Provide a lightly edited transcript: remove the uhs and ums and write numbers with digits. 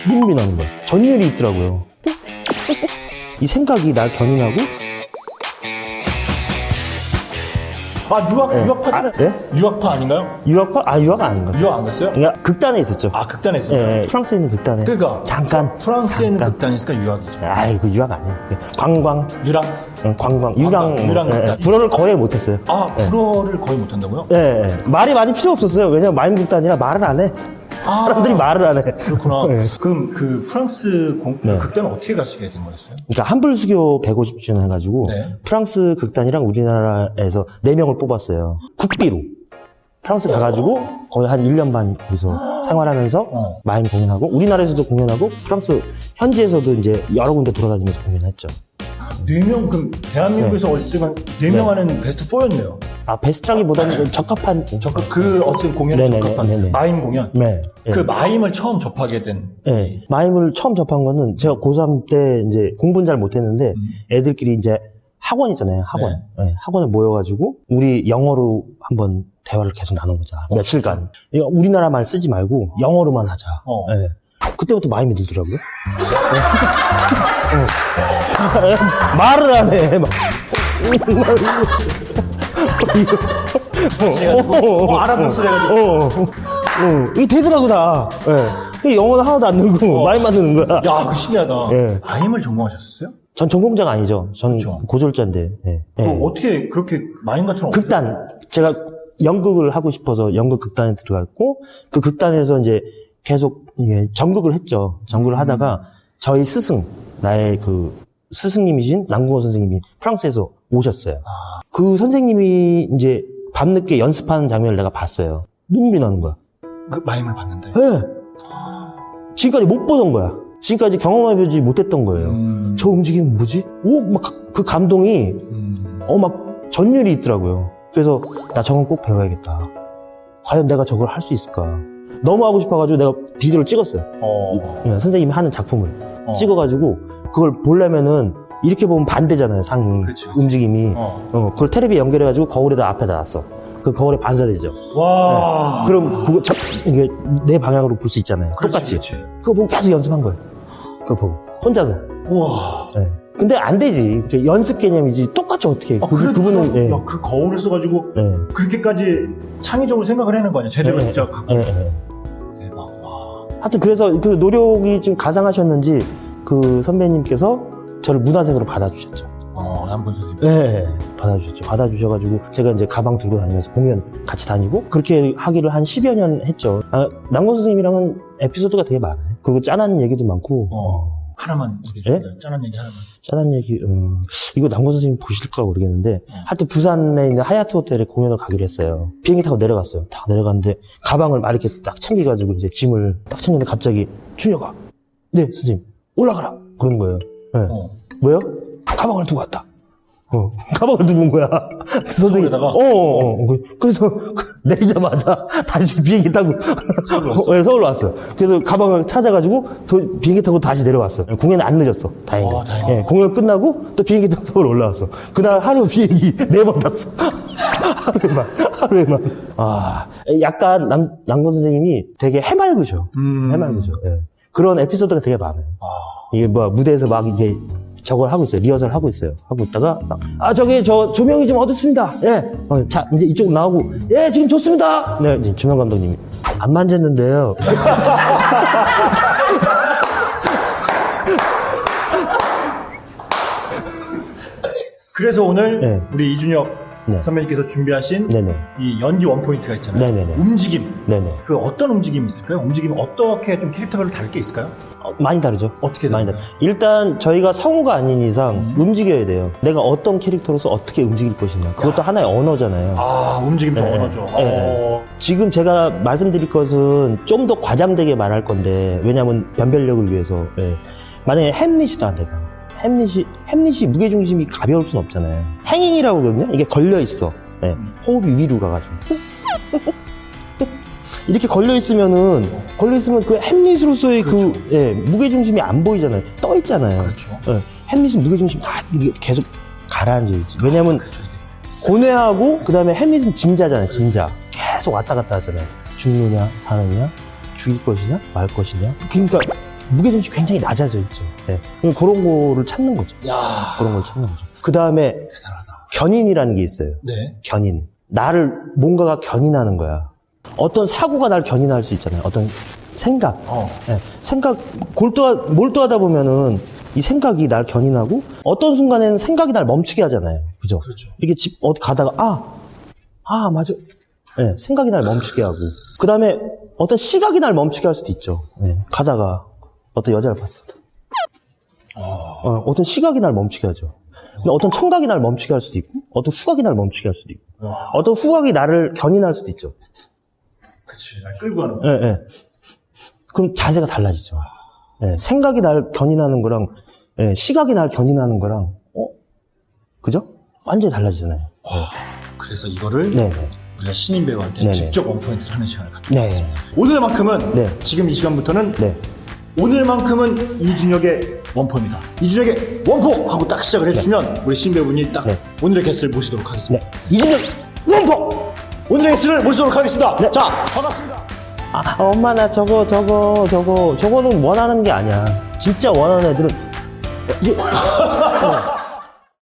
눈물이 나는 거야. 전율이 있더라고요. 이 생각이 날 견인하고. 유학파잖아요. 예? 유학파 아닌가요? 유학파? 유학 안 갔어요. 유학 안 갔어요? 그러니까 극단에 있었죠. 극단에 있어요. 예, 프랑스에 있는 극단에. 그러니까 잠깐. 프랑스에 있는 극단이 있으니까 유학이죠. 그 유학 아니야. 관광. 유랑? 유랑 예, 극단. 불어를 거의 못했어요. 불어를 거의 못한다고요? 예. 말이 많이 필요 없었어요. 왜냐면 마임 극단이라 말을 안 해. 사람들이 말을 안 해. 그렇구나. 네. 그럼 그 프랑스 네. 극단은 어떻게 가시게 된 거였어요? 그러니까 한불수교 150주년 해가지고 네. 프랑스 극단이랑 우리나라에서 4명을 뽑았어요. 국비로. 프랑스 가가지고 거의 한 1년 반 거기서 생활하면서 마임 공연하고 우리나라에서도 공연하고 프랑스 현지에서도 이제 여러 군데 돌아다니면서 공연했죠. 4명, 그럼 대한민국에서 어쨌든 4명 하는 베스트 4였네요. 베스트라기보다는 적합한. 그 어쨌든 공연에 네네네, 적합한 네네. 마임 공연. 네. 그 마임을 처음 접하게 된. 네. 마임을 처음 접한 거는 제가 고3 때 이제 공부는 잘 못했는데 애들끼리 이제 학원 있잖아요. 학원. 네, 학원에 모여가지고 우리 영어로 한번 대화를 계속 나눠보자. 며칠간. 우리나라 말 쓰지 말고 영어로만 하자. 네. 그때부터 마임이 들더라고요. 말을 안 해. 막. 알아듣는 소리 해가지고. 이게 되더라고, 나. 예. 영어는 하나도 안 늘고, 마임만 드는 거야. 야, 그거 신기하다. 예. 마임을 전공하셨어요? 전 전공자가 아니죠. 전 그렇죠. 고졸자인데. 예. 그럼 어떻게 그렇게 마임 같은 거 극단. 제가 연극을 하고 싶어서 연극 극단에 들어갔고, 그 극단에서 이제 계속 전극을 했죠. 전극을 하다가 저희 스승, 나의 그 스승님이신 남궁호 선생님이 프랑스에서 오셨어요. 그 선생님이 이제 밤늦게 연습하는 장면을 내가 봤어요. 눈물이 나는 거야. 그 마임을 봤는데. 네. 지금까지 못 보던 거야. 지금까지 경험해보지 못했던 거예요. 저 움직임은 뭐지? 막 그 감동이, 막 전율이 있더라고요. 그래서 나 저건 꼭 배워야겠다. 과연 내가 저걸 할 수 있을까? 너무 하고 싶어가지고 내가 비디오를 찍었어요. 선생님이 하는 작품을 찍어가지고 그걸 보려면은 이렇게 보면 반대잖아요, 상이. 그치. 움직임이. 그걸 텔레비에 연결해가지고 거울에다 앞에다 놨어. 그 거울에 반사되죠. 와. 네. 그럼 그거 이게 내 방향으로 볼 수 있잖아요. 똑같이. 그렇지. 그거 보고 계속 연습한 거예요. 그거 보고. 혼자서. 우와. 네. 근데 안 되지. 연습 개념이지. 똑같이 어떻게 해. 그분은. 예. 야, 그 거울을 써가지고 그렇게까지 창의적으로 생각을 해낸 거 아니야? 제대로 진짜 갖고. 대박. 와. 하여튼 그래서 그 노력이 좀 가상하셨는지 그 선배님께서 저를 문화생으로 받아주셨죠. 남군 선생님. 네, 받아주셨죠. 받아주셔가지고 제가 이제 가방 들고 다니면서 공연 같이 다니고 그렇게 하기를 한 10여 년 했죠. 남군 선생님이랑은 에피소드가 되게 많아요. 그리고 짠한 얘기도 많고. 하나만 얘기해 주세요. 짠한 얘기 하나만. 짠한 얘기, 이거 남군 선생님 보실까 모르겠는데 하여튼 부산에 있는 하얏트 호텔에 공연을 가기로 했어요. 비행기 타고 내려갔어요. 딱 내려갔는데 가방을 막 이렇게 딱 챙겨가지고 이제 짐을 딱 챙겼는데 갑자기 준혁아, 네 선생님 올라가라 그런 거예요. 네. 왜요? 가방을 두고 왔다. 가방을 두고 온 거야. 서울에다가? 그래서 내리자마자 다시 비행기 타고 서울로 왔어. 그래서 가방을 찾아가지고 비행기 타고 다시 내려왔어. 공연은 안 늦었어. 다행히. 예, 공연 끝나고 또 비행기 타고 서울 올라왔어. 그날 하루 비행기 4번 탔어. 하루에만. 약간 남권 선생님이 되게 해맑으셔. 해맑으셔. 예. 그런 에피소드가 되게 많아요. 이게 무대에서 막 이게 저걸 하고 있어요. 리허설 하고 있어요. 하고 있다가 저기 저 조명이 좀 어둡습니다. 예. 자 이제 이쪽 나오고 예 지금 좋습니다. 네 이제 조명 감독님이 안 만졌는데요. 그래서 오늘 우리 이준혁 네. 선배님께서 준비하신 네네. 이 연기 원포인트가 있잖아요. 네네네. 움직임. 네네. 그 어떤 움직임이 있을까요? 움직임 어떻게 좀 캐릭터별로 다를 게 있을까요? 많이 다르죠. 어떻게 많이 다른가요? 일단 저희가 성우가 아닌 이상 움직여야 돼요. 내가 어떤 캐릭터로서 어떻게 움직일 것이냐. 그것도 하나의 언어잖아요. 움직임도 언어죠. 지금 제가 말씀드릴 것은 좀 더 과장되게 말할 건데 왜냐하면 변별력을 위해서. 만약에 햄릿이다 내가. 햄릿이 무게중심이 가벼울 순 없잖아요. 행잉이라고 그러거든요. 이게 걸려있어. 호흡이 위로 가가지고. 이렇게 걸려있으면 그 햄릿으로서의 그렇죠. 무게중심이 안 보이잖아요. 떠있잖아요. 그렇죠. 햄릿은 무게중심이 다 이게 계속 가라앉아있지. 왜냐면 고뇌하고 그 다음에 햄릿은 진자잖아요. 진자. 계속 왔다 갔다 하잖아요. 죽느냐, 사느냐, 죽일 것이냐, 말 것이냐. 그러니까 무게중심이 굉장히 낮아져 있죠. 네. 그런 거를 찾는 거죠. 야, 그런 걸 찾는 거죠. 그 다음에 대단하다. 견인이라는 게 있어요. 네. 견인. 나를 뭔가가 견인하는 거야. 어떤 사고가 날 견인할 수 있잖아요. 어떤 생각. 네. 생각, 몰두하다 보면은 이 생각이 날 견인하고 어떤 순간에는 생각이 날 멈추게 하잖아요. 그죠? 그렇죠. 이렇게 어디 가다가, 맞아. 네, 생각이 날 멈추게 하고. 그 다음에 어떤 시각이 날 멈추게 할 수도 있죠. 네, 가다가 어떤 여자를 봤어. 어떤 시각이 날 멈추게 하죠. 근데 어떤 청각이 날 멈추게 할 수도 있고, 어떤 후각이 날 멈추게 할 수도 있고, 어떤 후각이 나를 견인할 수도 있죠. 그치, 날 끌고 가는 거. 예, 예. 그럼 자세가 달라지죠. 예, 생각이 날 견인하는 거랑, 예, 시각이 날 견인하는 거랑, 그죠? 완전히 달라지잖아요. 그래서 이거를 네, 네. 우리가 신인 배우한테 네네. 직접 원포인트를 하는 시간을 갖도록 네. 하겠습니다. 오늘만큼은, 네. 지금 이 시간부터는 네. 오늘만큼은 이준혁의 원포입니다. 이준혁의 원포! 하고 딱 시작을 해주시면 우리 신인 배우분이 딱 네. 오늘의 게스트를 모시도록 하겠습니다. 네. 이준혁 원포! 오늘의 게스트를 모시도록 하겠습니다. 네. 자, 반갑습니다. 엄마, 나 저거는 원하는 게 아니야. 진짜 원하는 애들은, 이게,